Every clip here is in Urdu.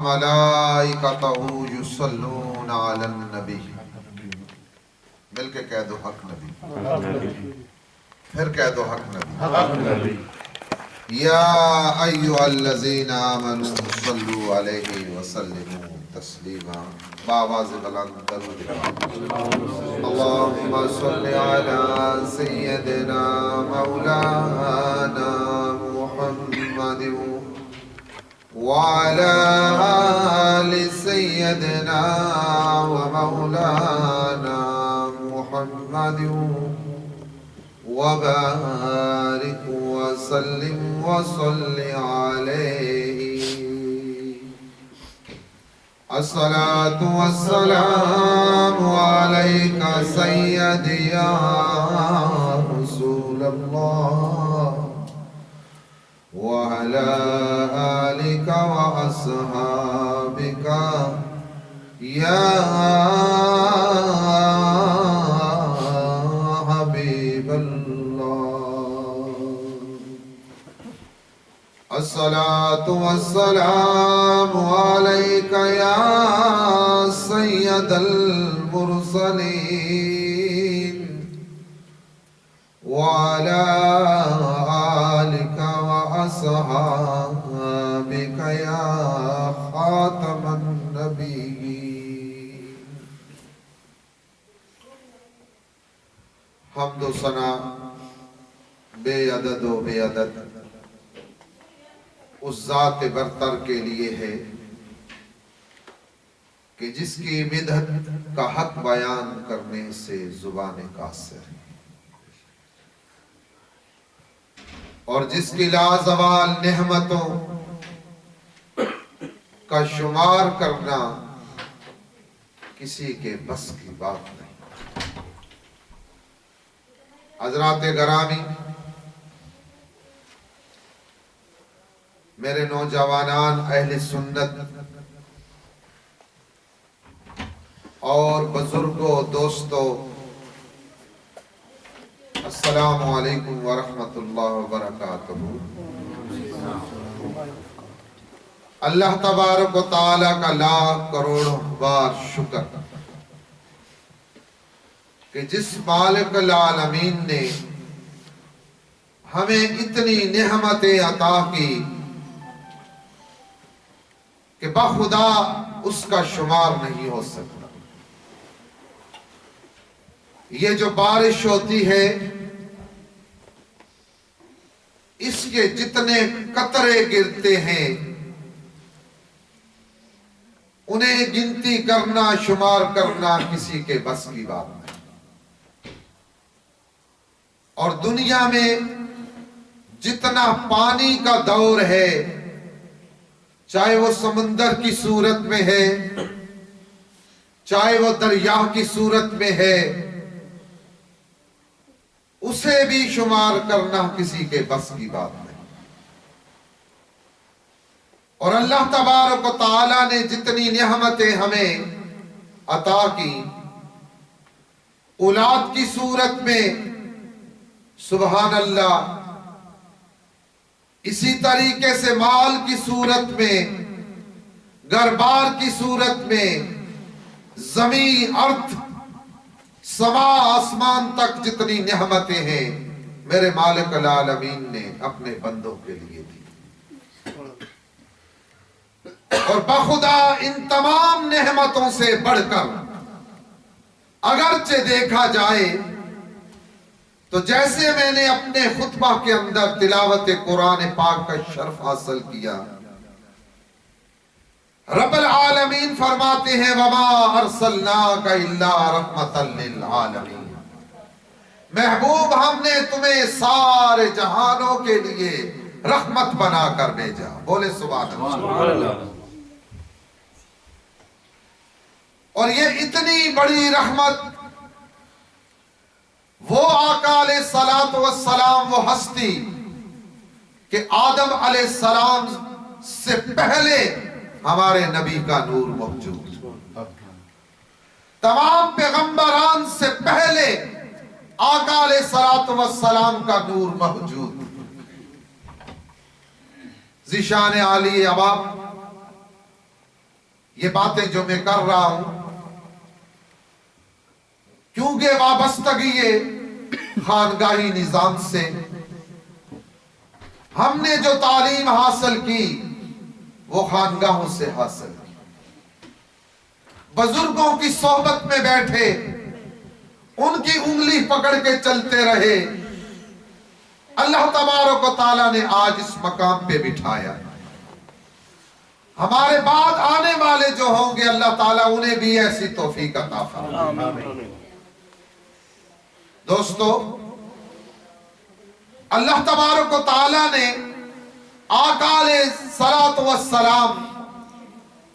ملائکتہ یصلون علی النبی، مل کے کہہ دو حق نبی، پھر کہہ دو حق نبی۔ یا ایھا الذین آمنوا صلوا علیہ وسلموا تسلیما، بآواز بلند درود۔ اللہم صل علی سیدنا مولانا محمد وعلى آل سيدنا ومولانا محمد وبارك وسلم وصل عليه۔ الصلاة والسلام عليك سيدي يا رسول الله وعلى آلك وأصحابك يا حبيب الله۔ الصلاة والسلام عليك يا سيد المرسلين وعلى آلك وأصحابك يا خاتم النبيين۔ حمد و ثنا بے عدد و بے عدد اس ذات برتر کے لیے ہے کہ جس کی مدحت کا حق بیان کرنے سے زبان قاصر ہے، اور جس کی لازوال نعمتوں کا شمار کرنا کسی کے بس کی بات نہیں۔ حضرات گرامی، میرے نوجوانان اہل سنت اور بزرگوں دوستوں، السلام علیکم ورحمۃ اللہ وبرکاتہ۔ اللہ تبارک و تعالیٰ کا لاکھ کروڑوں بار شکر کہ جس مالک العالمین نے ہمیں اتنی نعمتیں عطا کی کہ بخدا اس کا شمار نہیں ہو سکتا۔ یہ جو بارش ہوتی ہے، اس کے جتنے قطرے گرتے ہیں انہیں گنتی کرنا، شمار کرنا کسی کے بس کی بات نہیں۔ اور دنیا میں جتنا پانی کا دور ہے، چاہے وہ سمندر کی صورت میں ہے، چاہے وہ دریا کی صورت میں ہے، اسے بھی شمار کرنا کسی کے بس کی بات نہیں۔ اور اللہ تبارک و تعالیٰ نے جتنی نعمتیں ہمیں عطا کی، اولاد کی صورت میں سبحان اللہ، اسی طریقے سے مال کی صورت میں، گھر بار کی صورت میں، زمین ارض سما آسمان تک جتنی نعمتیں ہیں میرے مالک العالمین نے اپنے بندوں کے لیے دی۔ اور بخدا ان تمام نعمتوں سے بڑھ کر اگرچہ دیکھا جائے تو جیسے میں نے اپنے خطبہ کے اندر تلاوت قرآن پاک کا شرف حاصل کیا، رب العالمین فرماتے ہیں وَمَا أَرْسَلْنَاكَ إِلَّا رَحْمَةً لِلْعَالَمِينَ، محبوب ہم نے تمہیں سارے جہانوں کے لیے رحمت بنا کر بھیجا۔ بولے سبحان اللہ۔ اور یہ اتنی بڑی رحمت، وہ آقا علیہ السلام، وہ ہستی کہ آدم علیہ السلام سے پہلے ہمارے نبی کا نور موجود، تمام پیغمبران سے پہلے آقا علیہ السلام کا نور موجود۔ ذیشان عالی ابا یہ باتیں جو میں کر رہا ہوں کیونکہ وابستگی خانگاہی نظام سے ہم نے جو تعلیم حاصل کی وہ خانگاہوں سے حاصل کی، بزرگوں کی صحبت میں بیٹھے ان کی انگلی پکڑ کے چلتے رہے، اللہ تبارک و تعالیٰ نے آج اس مقام پہ بٹھایا۔ ہمارے بعد آنے والے جو ہوں گے اللہ تعالیٰ انہیں بھی ایسی توفیق عطا فرمائے۔ دوستو، اللہ تبارک و تعالیٰ نے آقا علیہ الصلوۃ والسلام،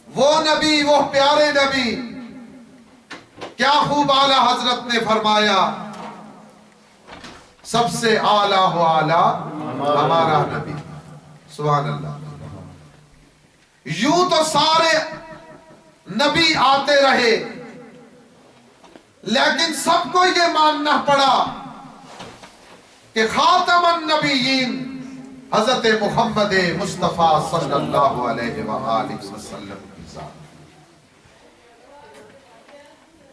وہ نبی، وہ پیارے نبی، کیا خوب اعلیٰ حضرت نے فرمایا، سب سے اعلیٰ و اعلیٰ ہمارا نبی۔ سبحان اللہ۔ یوں تو سارے نبی آتے رہے، لیکن سب کو یہ ماننا پڑا کہ خاتم النبیین حضرت محمد مصطفیٰ صلی اللہ علیہ وآلہ وسلم کی ذات۔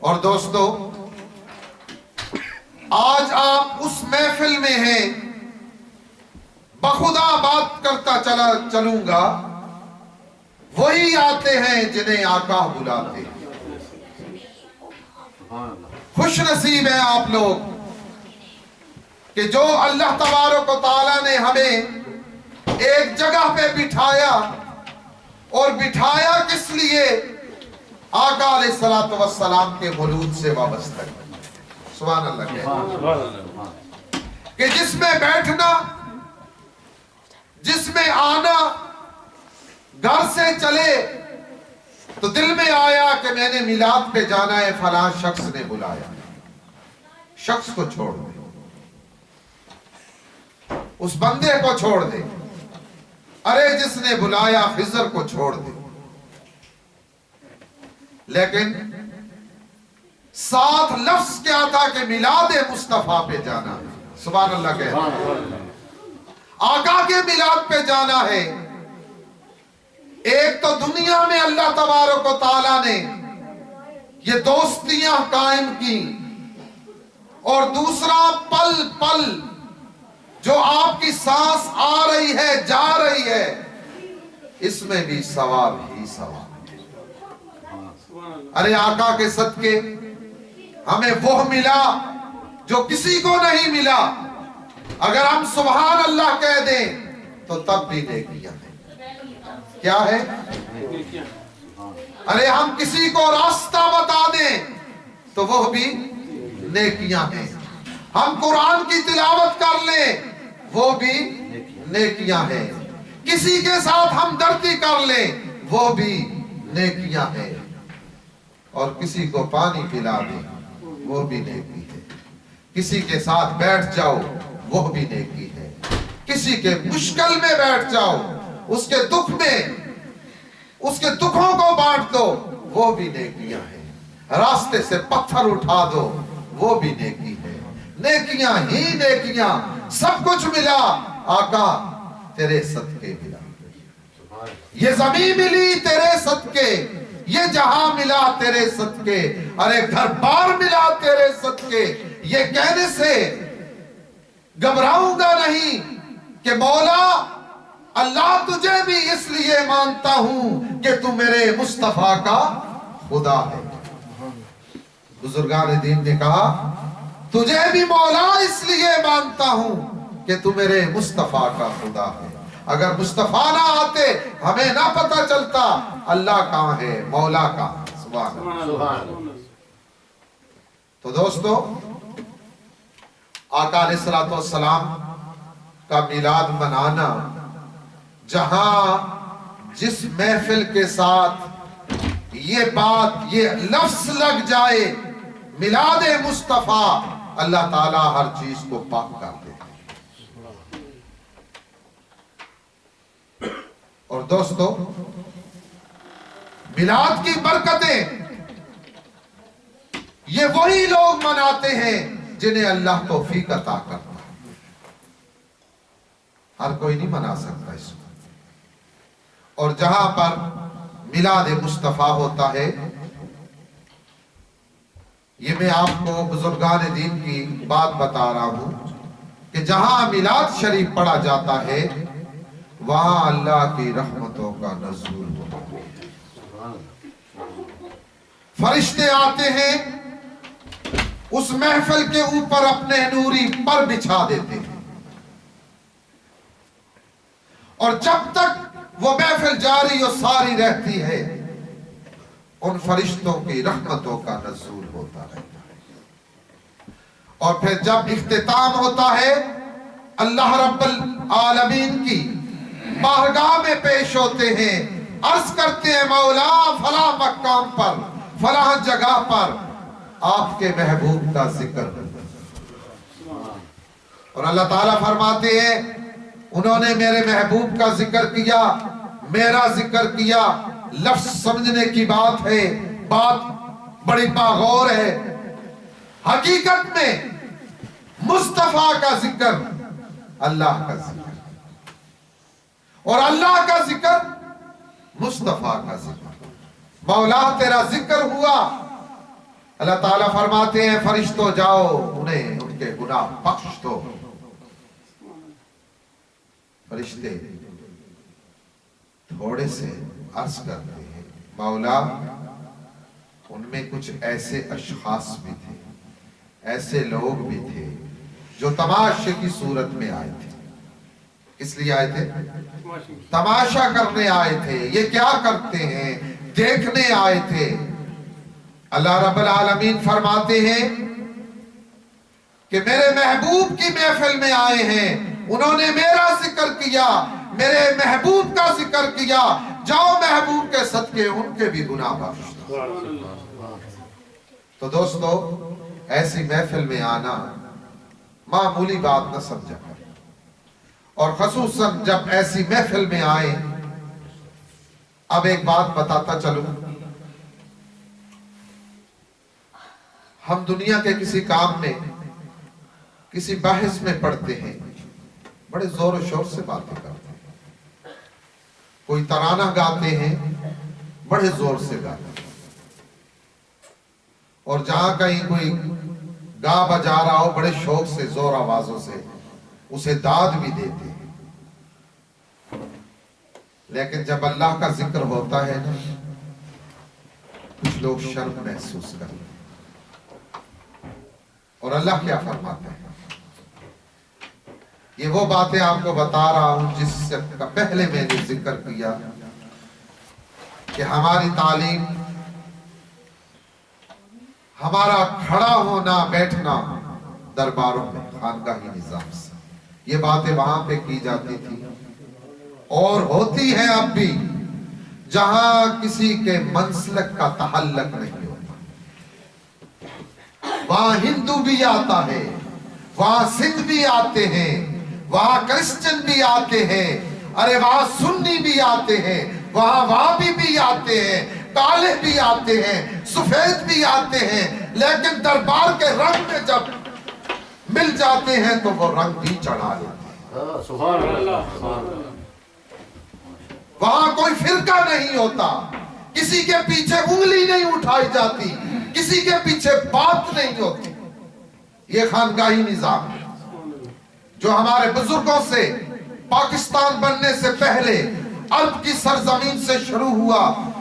اور دوستو، آج آپ اس محفل میں ہیں، بخدا بات کرتا چلوں گا، وہی آتے ہیں جنہیں آقا بلاتے ہیں۔ خوش نصیب ہیں آپ لوگ کہ جو اللہ تبارک و تعالیٰ نے ہمیں ایک جگہ پہ بٹھایا، اور بٹھایا کس لیے؟ آقا علیہ الصلوۃ والسلام کے مولود سے وابستہ۔ سبحان اللہ کہ جس میں بیٹھنا، جس میں آنا، گھر سے چلے تو دل میں آیا کہ میں نے میلاد پہ جانا ہے، فلاں شخص نے بلایا، شخص کو چھوڑ دے، اس بندے کو چھوڑ دے، ارے جس نے بلایا خضر کو چھوڑ دے، لیکن ساتھ لفظ کیا تھا کہ میلاد مصطفیٰ پہ جانا ہے۔ سبحان اللہ کہہ رہے ہیں، آقا کے میلاد پہ جانا ہے۔ ایک تو دنیا میں اللہ تبارک و تعالیٰ نے یہ دوستیاں قائم کی، اور دوسرا پل پل جو آپ کی سانس آ رہی ہے جا رہی ہے، اس میں بھی ثواب ہی ثواب۔ ارے آقا کے صدقے ہمیں وہ ملا جو کسی کو نہیں ملا۔ اگر ہم سبحان اللہ کہہ دیں تو تب بھی نیکیاں ہیں۔ کیا ہے؟ ارے ہم کسی کو راستہ بتا دیں تو وہ بھی نیکیاں ہیں۔ ہم قرآن کی تلاوت کر لیں وہ بھی نیکیاں ہیں۔ کسی کے ساتھ ہمدردی کر لیں وہ بھی نیکیاں ہیں، اور کسی کو پانی پلا دیں وہ بھی نیکی ہے۔ کسی کے ساتھ بیٹھ جاؤ وہ بھی نیکی ہے۔ کسی کے مشکل میں بیٹھ جاؤ، اس کے دکھ میں اس کے دکھوں کو بانٹ دو وہ بھی نیکیاں ہیں۔ راستے سے پتھر اٹھا دو وہ بھی نیکی ہے۔ نیکیاں ہی نیکیاں، سب کچھ ملا آقا تیرے صدقے ملا۔ یہ زمین ملی تیرے صدقے، یہ جہاں ملا تیرے صدقے، ارے گھر بار ملا تیرے صدقے۔ یہ کہنے سے گھبراؤں گا نہیں کہ مولا اللہ تجھے بھی اس لیے مانتا ہوں کہ تو میرے مصطفیٰ کا خدا ہے۔ بزرگان دین نے کہا تجھے بھی مولا اس لیے مانتا ہوں کہ تو میرے مصطفیٰ کا خدا ہے۔ اگر مصطفیٰ نہ آتے ہمیں نہ پتہ چلتا اللہ کہاں ہے، مولا کہاں۔ سبحان اللہ۔ تو دوستو، آقا علیہ الصلوۃ والسلام کا میلاد منانا، جہاں جس محفل کے ساتھ یہ بات، یہ لفظ لگ جائے میلاد مصطفیٰ، اللہ تعالیٰ ہر چیز کو پاک کر دے۔ اور دوستو، میلاد کی برکتیں یہ وہی لوگ مناتے ہیں جنہیں اللہ توفیق عطا کرتا ہے۔ ہر کوئی نہیں منا سکتا اس کو۔ اور جہاں پر میلاد مصطفیٰ ہوتا ہے. یہ میں آپ کو بزرگان دین کی بات بتا رہا ہوں کہ جہاں میلاد شریف پڑھا جاتا ہے وہاں اللہ کی رحمتوں کا نزول ہوتا ہے. فرشتے آتے ہیں اس محفل کے اوپر اپنے نوری پر بچھا دیتے ہیں اور جب تک وہ محفل جاری و ساری رہتی ہے ان فرشتوں کی رحمتوں کا نزول ہوتا رہتا ہے. اور پھر جب اختتام ہوتا ہے اللہ رب العالمین کی بارگاہ میں پیش ہوتے ہیں, عرض کرتے ہیں مولا فلاں مقام پر فلاں جگہ پر آپ کے محبوب کا ذکر. اور اللہ تعالیٰ فرماتے ہیں انہوں نے میرے محبوب کا ذکر کیا, میرا ذکر کیا. لفظ سمجھنے کی بات ہے, بات بڑی باغور ہے. حقیقت میں مصطفیٰ کا ذکر اللہ کا ذکر اور اللہ کا ذکر مصطفیٰ کا ذکر. مولا تیرا ذکر ہوا, اللہ تعالیٰ فرماتے ہیں فرشتوں جاؤ انہیں ان کے گناہ بخش دو. فرشتے تھوڑے سے عرض کرتے ہیں مولا ان میں کچھ ایسے اشخاص بھی تھے, ایسے لوگ بھی تھے جو تماشے کی صورت میں آئے تھے. کس لیے آئے تھے؟ تماشا کرنے آئے تھے. یہ کیا کرتے ہیں؟ دیکھنے آئے تھے. اللہ رب العالمین فرماتے ہیں کہ میرے محبوب کی محفل میں آئے ہیں, انہوں نے میرا ذکر کیا, میرے محبوب کا ذکر کیا, جاؤ محبوب کے صدقے ان کے بھی گناہ بخش دو. تو دوستو ایسی محفل میں آنا معمولی بات نہ سمجھا کریں, اور خصوصاً جب ایسی محفل میں آئیں. اب ایک بات بتاتا چلوں, ہم دنیا کے کسی کام میں کسی بحث میں پڑھتے ہیں, بڑے زور و شور سے باتیں کرتے ہیں. کوئی ترانہ گاتے ہیں, بڑے زور سے گاتے ہیں. اور جہاں کہیں کوئی گا بجا رہا ہو بڑے شوق سے زور آوازوں سے اسے داد بھی دیتے ہیں. لیکن جب اللہ کا ذکر ہوتا ہے نا کچھ لوگ شرم محسوس کرتے ہیں. اور اللہ کیا فرماتا ہے؟ یہ وہ باتیں آپ کو بتا رہا ہوں جس سے پہلے میں نے ذکر کیا کہ ہماری تعلیم, ہمارا کھڑا ہونا بیٹھنا درباروں میں خانقاہی نظام سے, یہ باتیں وہاں پہ کی جاتی تھی اور ہوتی ہیں اب بھی جہاں کسی کے منسلک کا تعلق نہیں ہوتا. وہاں ہندو بھی آتا ہے, وہاں سکھ بھی آتے ہیں, وہاں کرسچن بھی آتے ہیں, ارے وہاں سنی بھی آتے ہیں, وہاں وہابی بھی آتے ہیں, کالے بھی آتے ہیں, سفید بھی آتے ہیں. لیکن دربار کے رنگ میں جب مل جاتے ہیں تو وہ رنگ بھی چڑھا لیتے ہیں. سبحان اللہ. وہاں کوئی فرقہ نہیں ہوتا, کسی کے پیچھے انگلی نہیں اٹھائی جاتی, کسی کے پیچھے بات نہیں ہوتی. یہ خانقاہی نظام ہے جو ہمارے بزرگوں سے پاکستان بننے سے پہلے عرب کی سرزمین سے شروع ہوا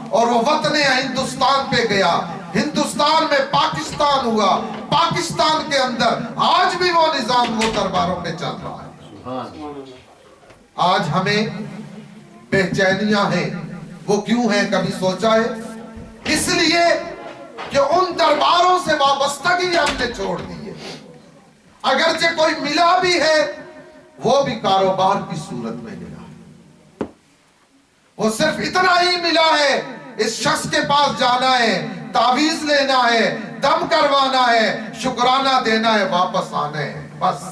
اور وہ وطن ہندوستان پہ گیا. ہندوستان میں پاکستان ہوا, پاکستان کے اندر آج بھی وہ نظام وہ درباروں پہ چل رہا ہے. آج ہمیں بے چینیاں ہیں, وہ کیوں ہیں کبھی سوچا ہے؟ اس لیے کہ ان درباروں سے وابستگی ہم نے چھوڑ دی ہے. اگرچہ کوئی ملا بھی ہے وہ بھی کاروبار کی صورت میں ملا ہے, وہ صرف اتنا ہی ملا ہے اس شخص کے پاس جانا ہے, تعویذ لینا ہے, دم کروانا ہے, شکرانہ دینا ہے, واپس آنا ہے, بس.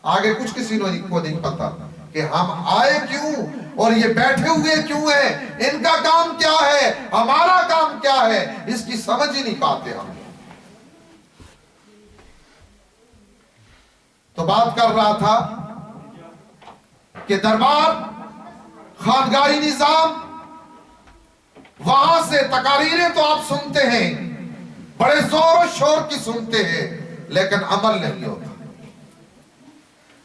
آگے کچھ کسی کو نہیں پتا کہ ہم آئے کیوں اور یہ بیٹھے ہوئے کیوں ہیں, ان کا کام کیا ہے, ہمارا کام کیا ہے, اس کی سمجھ ہی نہیں پاتے ہم. تو بات کر رہا تھا کہ دربار, خانقاہی نظام وہاں سے تقاریریں تو آپ سنتے ہیں، بڑے زور و شور کی سنتے ہیں، لیکن عمل نہیں ہوتا۔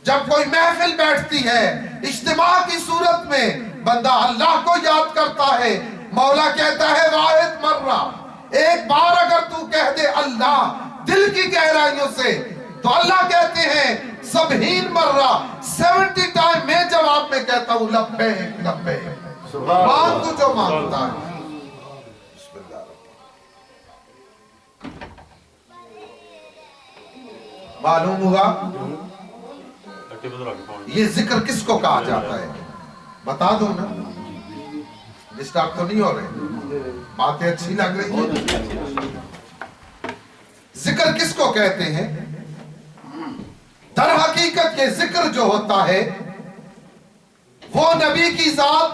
جب کوئی محفل بیٹھتی ہے اجتماع کی صورت میں، بندہ اللہ کو یاد کرتا ہے، مولا کہتا ہے واحد مرہ، ایک بار اگر تو کہہ دے اللہ دل کی گہرائیوں سے، تو اللہ کہتے ہیں 70 مرہ 70 ٹائم میں جواب میں کہتا ہوں لبیک لبیک، مانگ تو جو مانگتا ہے۔ معلوم ہوا یہ ذکر کس کو کہا جاتا ہے؟ بتا دو نا، ڈسٹرب تو نہیں ہو رہے؟ باتیں اچھی لگ رہی ہیں؟ ذکر کس کو کہتے ہیں؟ در حقیقت یہ ذکر جو ہوتا ہے وہ نبی کی ذات،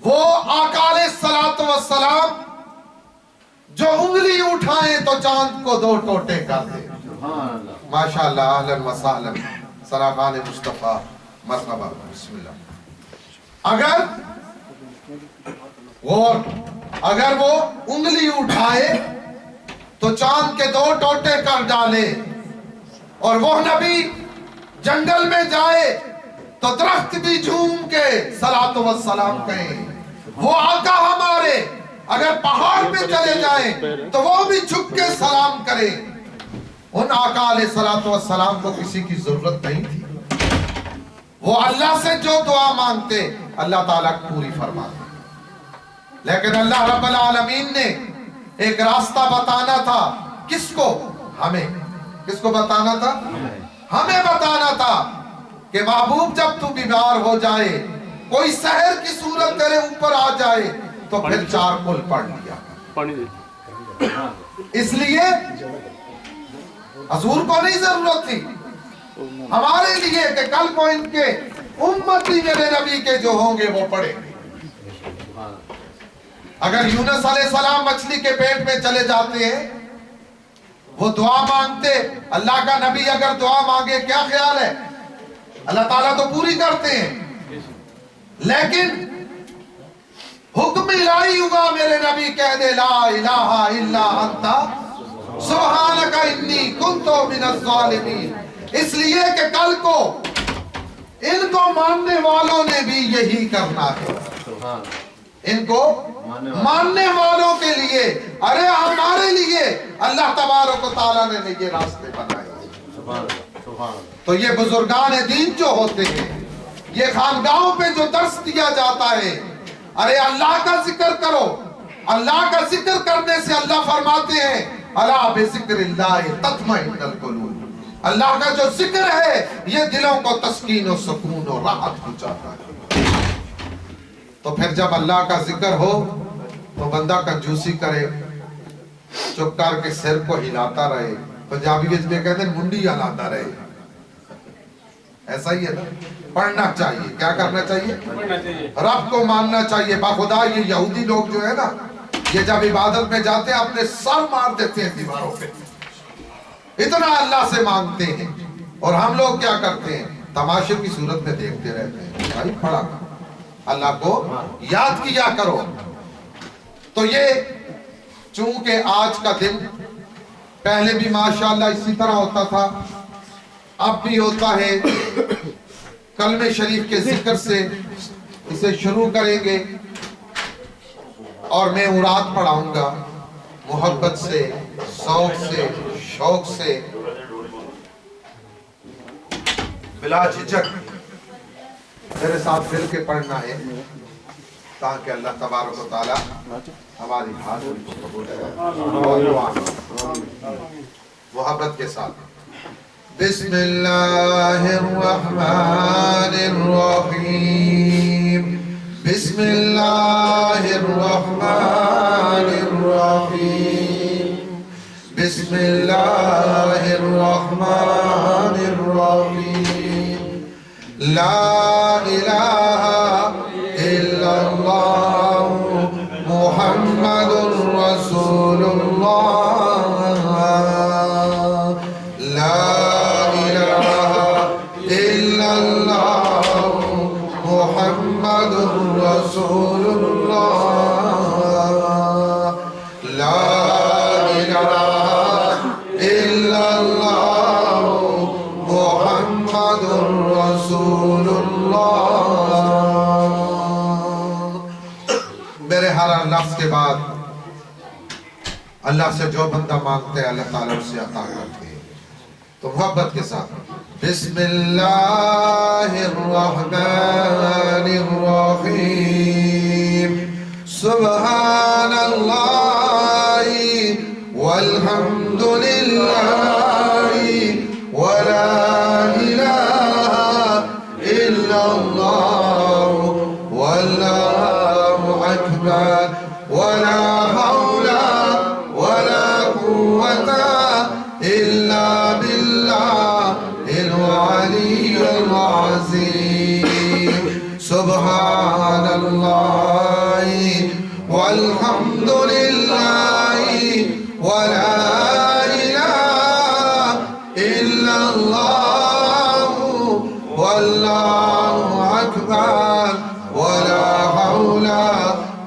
وہ آقا علیہ الصلوۃ والسلام جو انگلی اٹھائیں تو چاند کو 2 ٹوٹے کر دے۔ ماشاءاللہ، اہلاً و سہلاً، سراغان مصطفیٰ، مرحبا، بسم اللہ۔ اگر وہ انگلی اٹھائے تو چاند کے 2 ٹوٹے کر ڈالے، اور وہ نبی جنگل میں جائے تو درخت بھی جھوم کے صلاۃ و سلام کہیں، وہ آقا ہمارے اگر پہاڑ پہ چلے جائیں تو وہ بھی جھک کے سلام کرے۔ ان آقا علیہ الصلوۃ والسلام کو کسی کی ضرورت نہیں تھی، وہ اللہ سے جو دعا مانگتے اللہ تعالیٰ پوری فرماتے، لیکن اللہ رب العالمین نے ایک راستہ بتانا تھا، کس کو؟ ہمیں۔ کس کو بتانا تھا؟ ہمیں بتانا تھا کہ محبوب جب تو بیمار ہو جائے، کوئی سحر کی صورت تیرے اوپر آ جائے تو پھر 4 قل پڑھ لیا۔ اس لیے حضور کو نہیں ضرورت تھی، ہمارے لیے کہ کل کو ان کے امتی میرے نبی کے جو ہوں گے وہ پڑھیں گے۔ اگر یونس علیہ السلام مچھلی کے پیٹ میں چلے جاتے ہیں، وہ دعا مانگتے، اللہ کا نبی اگر دعا مانگے کیا خیال ہے؟ اللہ تعالیٰ تو پوری کرتے ہیں، لیکن حکم الہی ہوا میرے نبی کہہ دے لا الہ الا انت سبحانک انی کنت من الظالمین، اس لیے کہ کل کو ان کو ماننے والوں نے بھی یہی کرنا ہے۔ ان کو ماننے والوں کے لیے، ارے ہمارے لیے اللہ تبارک و تعالیٰ نے یہ راستے بنائے۔ تو یہ بزرگان دین جو ہوتے ہیں، یہ خانگاہوں پہ جو درس دیا جاتا ہے، ارے اللہ کا ذکر کرو، اللہ کا ذکر کرنے سے اللہ فرماتے ہیں الا بذکر اللہ تطمئن القلوب، اللہ کا جو ذکر ہے یہ دلوں کو تسکین و سکون و راحت پہنچاتا ہے۔ تو پھر جب اللہ کا ذکر ہو تو بندہ کنجوسی کرے، چپ کر کے سر کو ہلاتا رہے، پنجابی میں کہتے ہیں منڈی ہلاتا رہے، ایسا ہی ہے نا۔ پڑھنا چاہیے، کیا کرنا چاہیے؟ رب کو ماننا چاہیے۔ باخدا یہ یہودی لوگ جو ہے نا، یہ جب عبادت میں جاتے ہیں اپنے سر مار دیتے ہیں دیواروں پہ، اتنا اللہ سے مانگتے ہیں، اور ہم لوگ کیا کرتے ہیں؟ تماشے کی صورت میں دیکھتے رہتے ہیں۔ بھائی پڑھا اللہ کو یاد کیا کرو۔ تو یہ چونکہ آج کا دن پہلے بھی ماشاءاللہ اسی طرح ہوتا تھا، اب بھی ہوتا ہے، کلمہ شریف کے ذکر سے اسے شروع کریں گے، اور میں اوراد پڑھاؤں گا محبت سے، ذوق سے، شوق سے، بلا جھجک میرے ساتھ مل کے پڑھنا ہے، تاکہ اللہ تبارک و تعالی ہماری حاضری کو قبول کرے۔ محبت کے ساتھ بسم اللہ الرحمن الرحیم، بسم اللہ الرحمن الرحیم، بسم اللہ الرحمن الرحیم، لا الہ الا اللہ محمد رسول اللہ، لا محمد رسول اللہ، میرے ہر لفظ کے بعد اللہ سے جو بندہ مانگتے ہیں اللہ تعالیٰ اسے عطا کرتے ہیں. تو محبت کے ساتھ بسم اللہ الرحمن الرحیم سبحان اللہ والحمد للہ ولا الہ الا اللہ واللہ اکبر ولا حول ولا قوة إلا بالله العلي العظيم سبحان الله والحمد لله ولا إله إلا الله والله أكبر ولا حول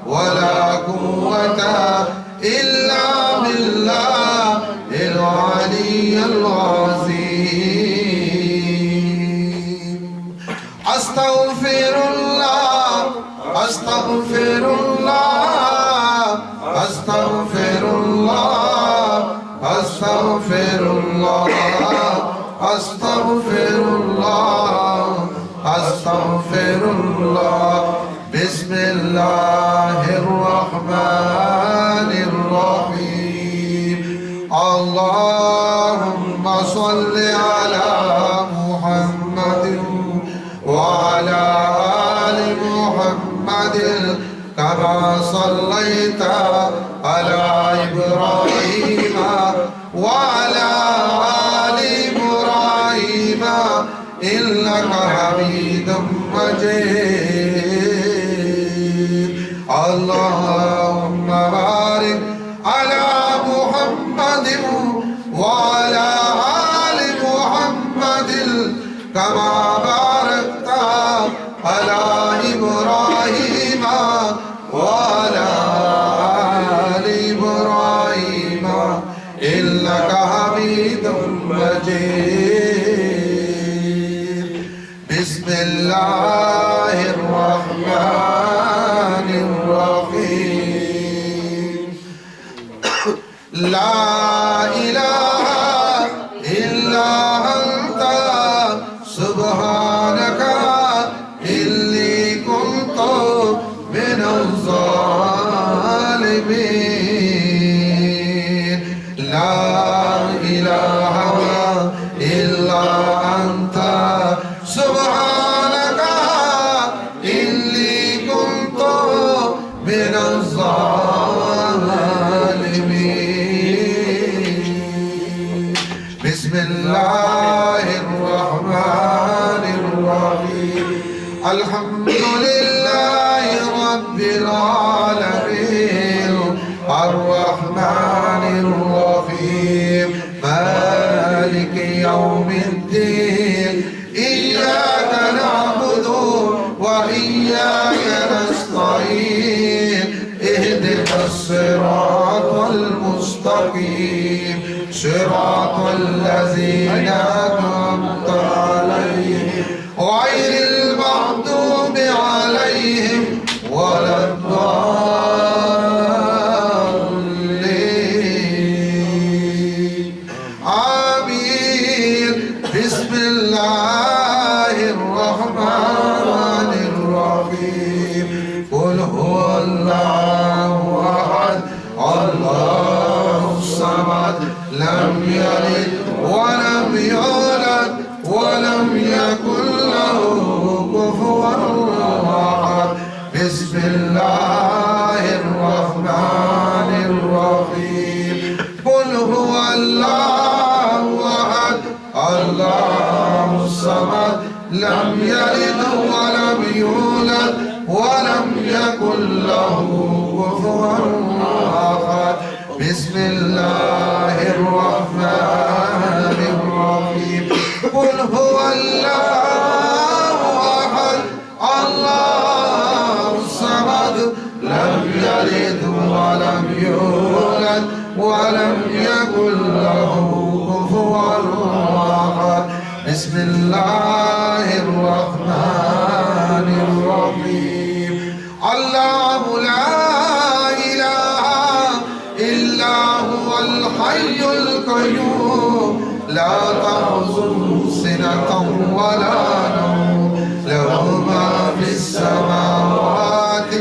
ولا قوة إلا بالله العلي العظيم أستغفر الله أستغفر الله أستغفر الله أستغفر الله أستغفر الله أستغفر الله بسم الله الرحمن الرحيم اللهم صل على محمد وعلى آل محمد كما صليت على إبراهيم وعلى آل إبراهيم إنك حميد مجيد اللهم بارك على محمد وعلى آل محمد كما باركت على إبراهيم وعلى آل إبراهيم إنك حميد مجيد بسم الله الرحمن الرحيم لا إله إلا أنت سبحانك إني كنت من الظالمين لا إله إلا أنت سبحانك إني كنت من الظالمين بسم الله الرحمن الرحيم الحمد لله رب العالمين الرحمن الرحيم مالك يوم الدين إياك نعبد وإياك نستعين اهدنا الصراط المستقيم صراط الذين أنعمت عليهم غير المغضوب عليهم ولا الضالين آمين بسم الله الرحمن الرحيم قل هو الله أحد الله الصمد لم يلد ولم يولد ولم يكن له كفوا أحد بسم الله الرحمن الرحيم قل هو الله أحد الله الصمد لم يلد ولم يولد ولم يكن له كفوا أحد بسم الله الرحمن الرحيم قل هو الله أحد الله الصمد لم يلد ولم يولد ولم يكن له كفوا أحد بسم الله الرحمن الرحيم الله لا القيوم لا تأخذه سنة ولا نوم له ما في السماوات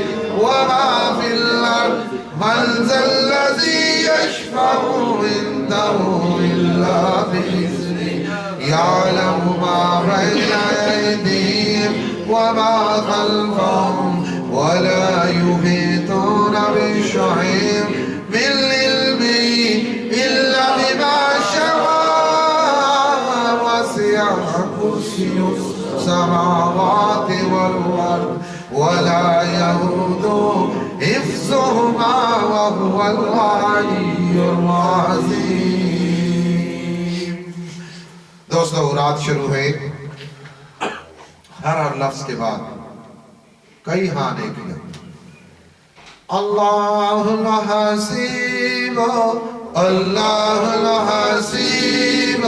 وما في الأرض من ذا الذي يشفع عنده إلا بإذنه يعلم ما بين أيديهم وما خلفهم ولا يحيطون بشيء من علمه إلا بما شاء وسع كرسيه السماوات والأرض ولا يئوده حفظهما وهو العلي العظيم. دوستو رات شروع ہے، ہر لفظ کے بعد کئی ہانے کیا اللہ الحسیب اللہ الحسیب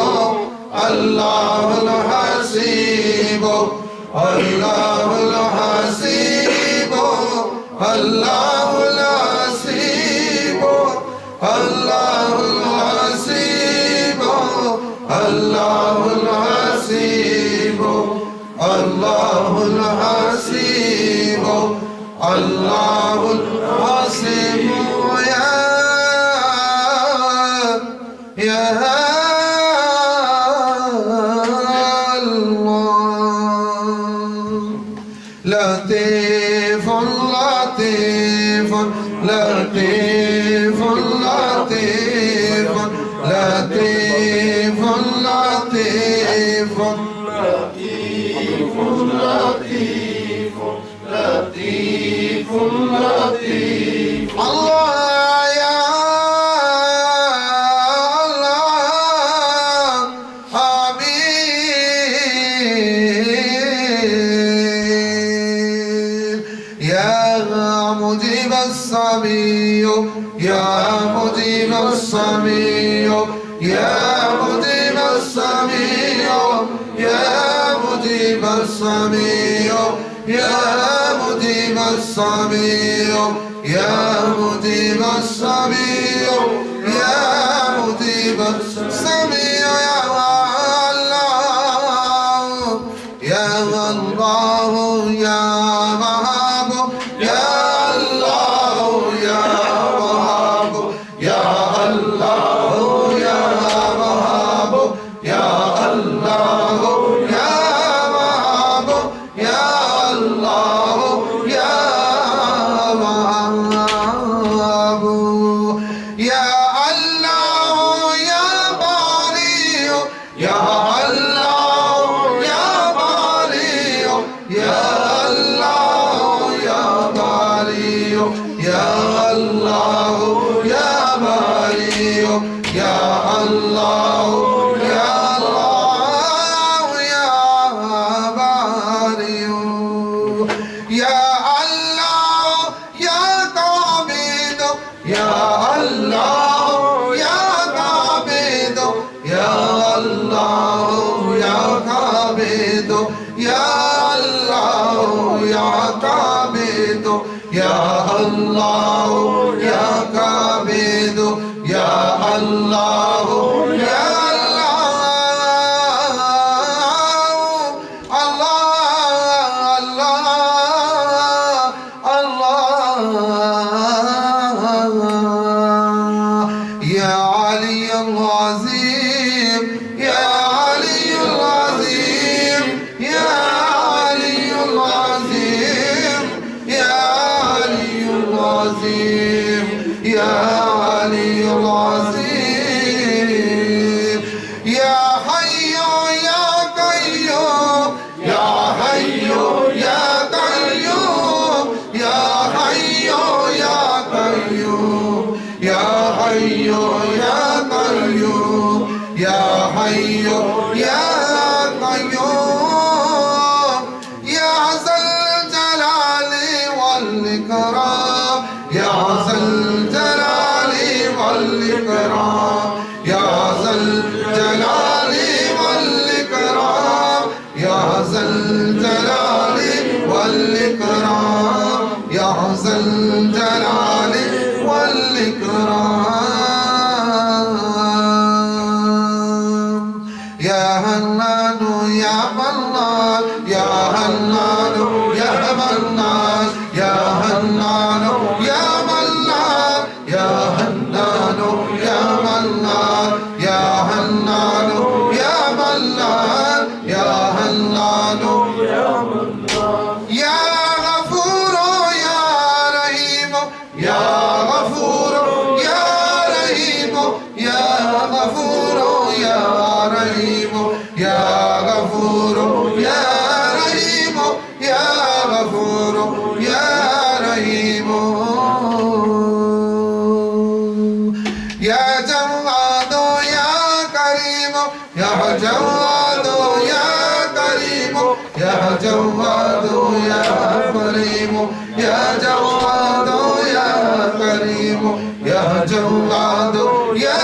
اللہ الحسیب اللہ الحسیب اللہ الحسیب اللہ الحسیب اللہ الحسیب اللہ الحسیب اللہ الحسیب یا لطيف لطيف لطيف لطيف لطيف لطيف لطيف لطيف لطيف لطيف الله يا الله آمين يا مجيب السميع يا مجيب السميع يا مجيب السميع يا مجيب السميع يا مجيب السميع يا مجيب السميع يا مجيب السميع يا الله يا وهاب يا الله يا وهاب يا الله يا وهاب يا الله يا وهاب يا الله يا وهاب يا الله يا بارئ يا الله يا بارئ يا الله يا بارئ يا الله يا بارئ يا الله يا الله يا بارئ يا الله يا قابض يا الله يا قابض يا الله يا قابض يا الله يا قابض يا الله يا قابض يا الله يا يا علي العظيم يا علي العظيم يا علي العظيم يا علي العظيم يا علي العظيم يا حي يا قيوم يا حي يا قيوم يا حي يا قيوم يا حي يا قيوم يا حي يا قيوم يا ذا الجلال والإكرام يا ذا الجلال والإكرام يا ذا الجلال والإكرام يا ذا الجلال والإكرام يا ذا الجلال والإكرام یا غفور یا رحیم یا غفور یا رحیم یا غفور یا رحیم یا جواد یا کریم یا جواد یا کریم یا جواد یا کریم یا جواد یا کریم یا جواد یا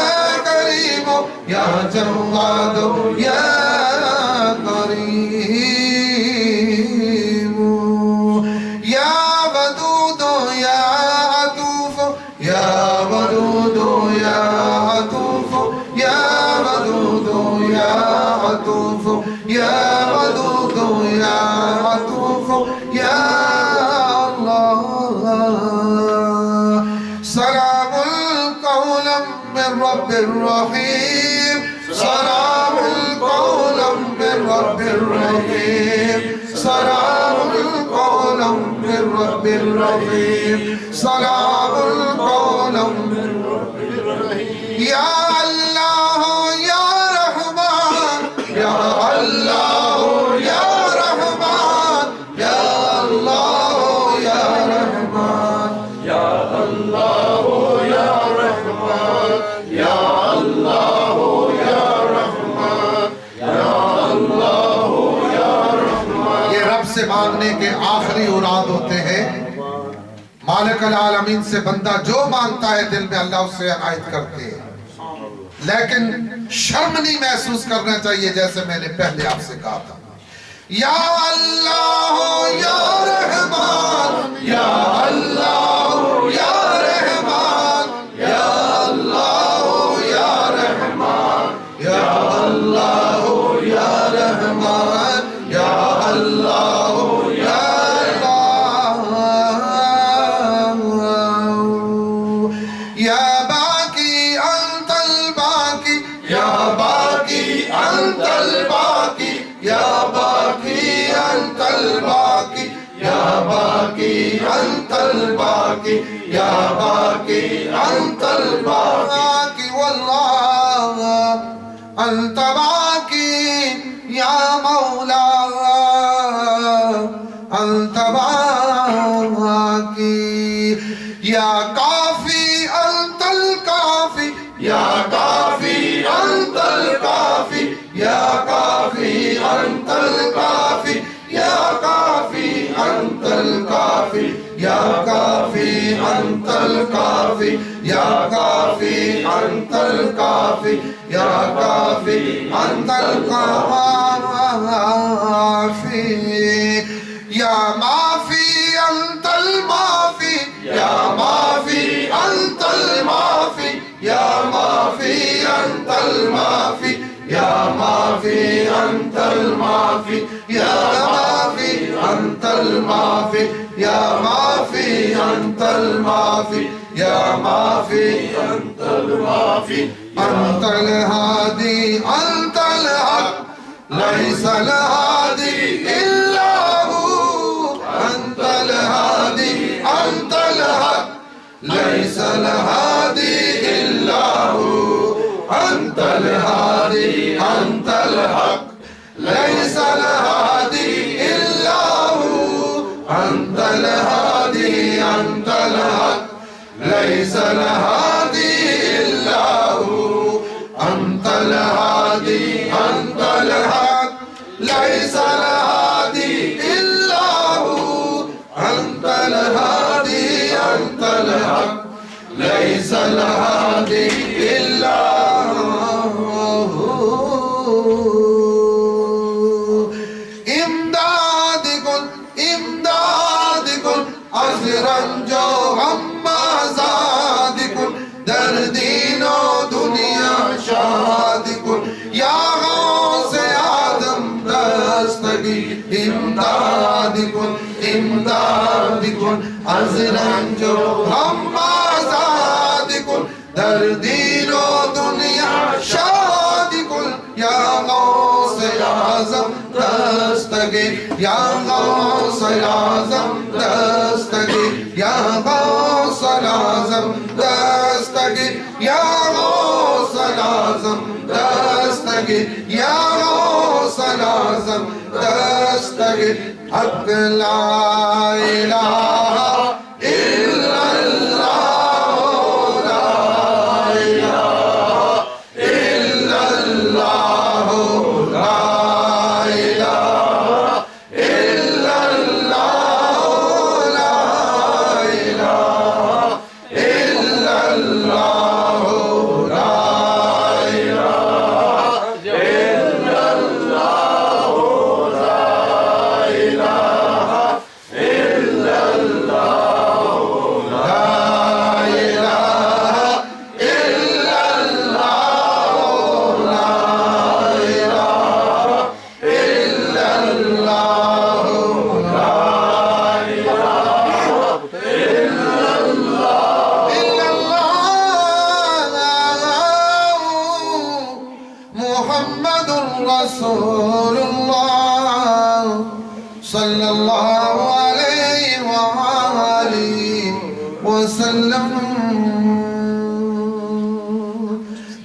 کریم یا جواد یا کریم یا ودود یا عطوف یا ودود یا عطوف یا ودود یا عطوف یا ودود یا عطوف یا اللہ سلام قولا من رب الرحیم سلام قولا من رب الرحیم سلام قولا من رب الرحیم سلام قولا من رب الرحیم یا اللہ یا رحمان یا اللہ یا رحمان یا اللہ یا رحمان یا اللہ یا رحمان یا اللہ یا رحمان یا اللہ یا رحمان یہ رب سے مانگنے کے آخری اراد ہوتے ہیں مالک العالمین سے بندہ جو مانگتا ہے دل میں اللہ اس سے عنایت کرتے ہیں لیکن شرم نہیں محسوس کرنا چاہیے جیسے میں نے پہلے آپ سے کہا تھا یا اللہ یا رحمان یا اللہ یا رحمان یا اللہ یا رحمان یا اللہ یا رحمان یا اللہ یا یا باقی انت الباقی یا باقی انت الباقی یا باقی انت الباقی یا باقی انت الباقی یا باقی انت الباقی واللہ انت باقی یا مولا انت باقی یا کافی انت الکافی یا کافی انت الکافی یا کافی انت الکافی یا کافی انت الکافی یا کافی انت الکافی یا کافی انت الکافی یا کافی انت الکافی یا معافی انت المعافی یا معافی انت المعافی یا معافی انت المعافی یا معافی انت المعافی یا معافی انت المعافی یا معافی انت المعافی یا معافی انت المعافی انت الہادی انت الحق لیس الہادی الا ہو انت الہادی انت الحق لیس الہادی الا ہو انت الہادی انت الحق لیس الہادی الا ہو انت الہادی انت الحق لیس الہادی الا ہو انت الہادی انت الحق لیس الہادی الا ہو انت الہادی انت الحق لیس الہادی الا امداد کن از رنج و غم آزاد کن در دین و دنیا شاد کن یا غوث آدم دستگی امداد کن از رنج و غم آزاد کن در دین و دنیا شاد کن یا غوث اعظم دستگیر یا غوث اعظم دستگیر یا غوث اعظم دستگیر یا غوث دستگیر حق لا الہ الا اللہ لا الہ الا اللہ لا الہ الا اللہ لا الہ الا اللہ لا رسول اللہ صلی اللہ علیہ وآلہ وسلم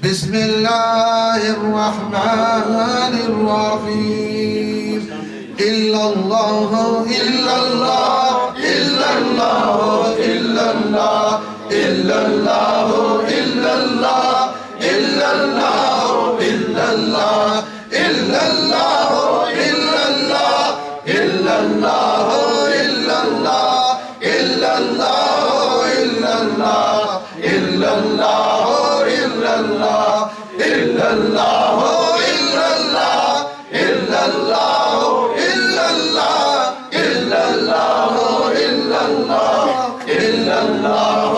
بسم اللہ الرحمن الرحیم الا اللہ الا اللہ الا اللہ الا اللہ الا اللہ الا اللہ الا اللہ الا اللہ إلا الله إلا الله إلا الله إلا الله إلا الله إلا الله إلا الله إلا الله إلا الله إلا الله إلا الله إلا الله إلا الله إلا الله إلا الله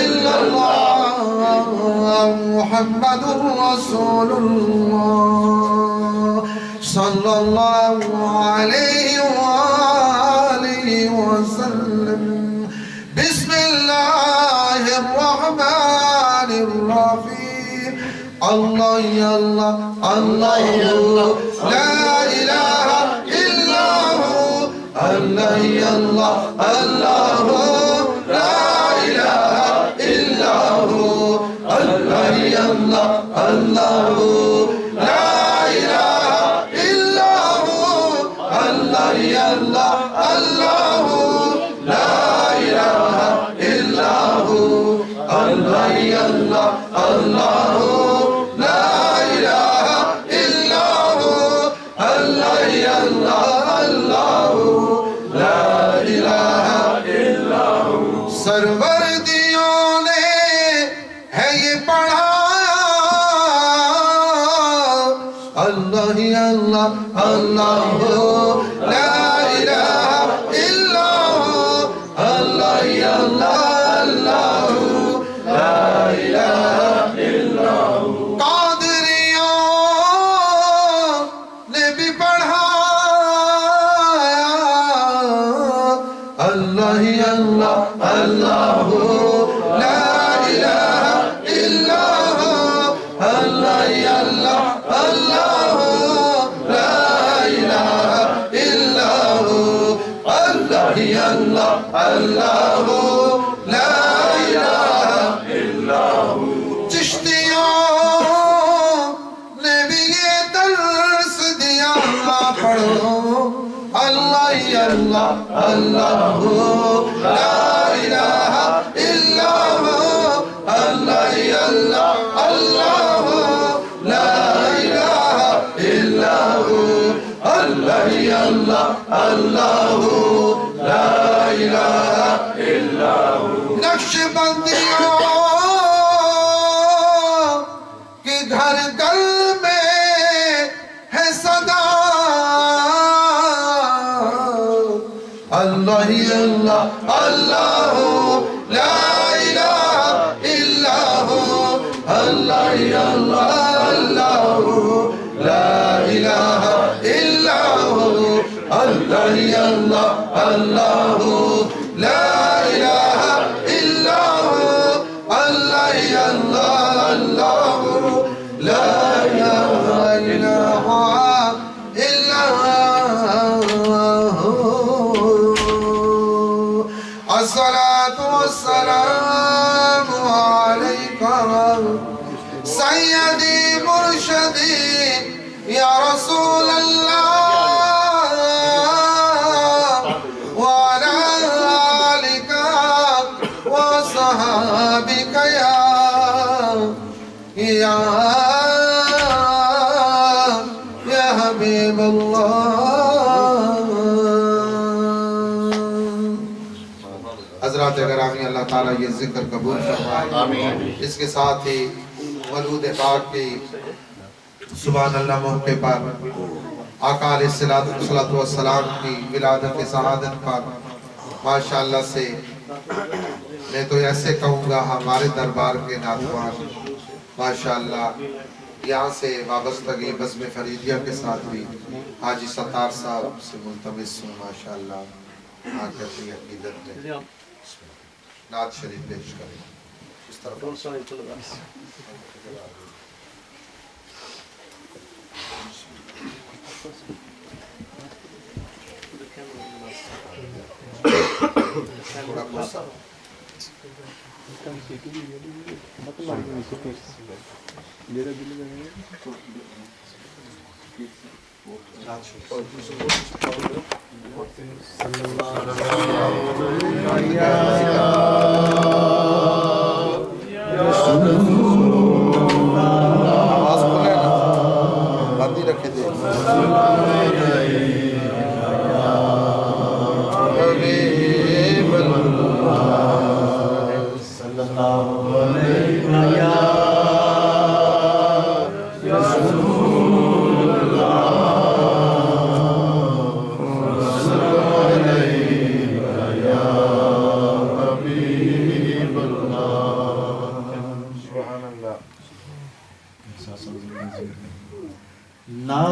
إلا الله محمد رسول الله صلى الله عليه وآله وسلم بسم الله الرحمن الرحيم الله يا الله الله يا الله لا إله إلا هو الله يا الله الله لا إله إلا هو الله يا الله الله لا يا الله الله لا إله إلا هو الله يا الله الله لا إله إلا هو الله يا الله الله لا إله إلا هو سرور دیوں نے ہے یہ پڑھایا اللہ یا اللہ اللہ لا إله إلا هو الله يا الله الله لا إله إلا هو قادریوں نے بھی پڑھایا اللہ یا اللہ اللہ لا إله إلا هو الله يا الله الله لا إله إلا هو الله يا الله الله لا إله إلا هو چشتیوں نے بھی یہ درس دیا پڑھو اللہ یا اللہ اللہ لا إله إلا هو الله يا الله الله لا إله إلا هو الله يا الله الله لا إله إلا هو نقش بندیوں کے گھر گل میں ہے صدا اللہ یا اللہ اللہ لا إله إلا هو الله يا الله الله لا إله إلا هو الله يا الله الله لا إله إلا هو الله يا الله الله لا إله إلا هو الصلاة والسلام عليك سيدي مرشدي يا رسول الله یا حبیب اللہ۔ حضرات گرامی، اللہ تعالیٰ یہ ذکر قبول فرمائے۔ اس کے ساتھ ہی مولود پاک کی سبحان اللہ موقع پر آقا علیہ السلام کی ولادت سعادت پر ماشاءاللہ سے میں تو ایسے کہوں گا ہمارے دربار کے ناتوان ماشاءاللہ یہاں سے وابستگی بزم فریدیہ کے ساتھ بھی حاجی ستار صاحب سے ملتمس ہوں ماشاءاللہ آ کر اپنی عقیدت میں نعت شریف پیش کریں۔ اس طرف تھوڑا کوسا آواز کھلے نا بندی رکھے دے نا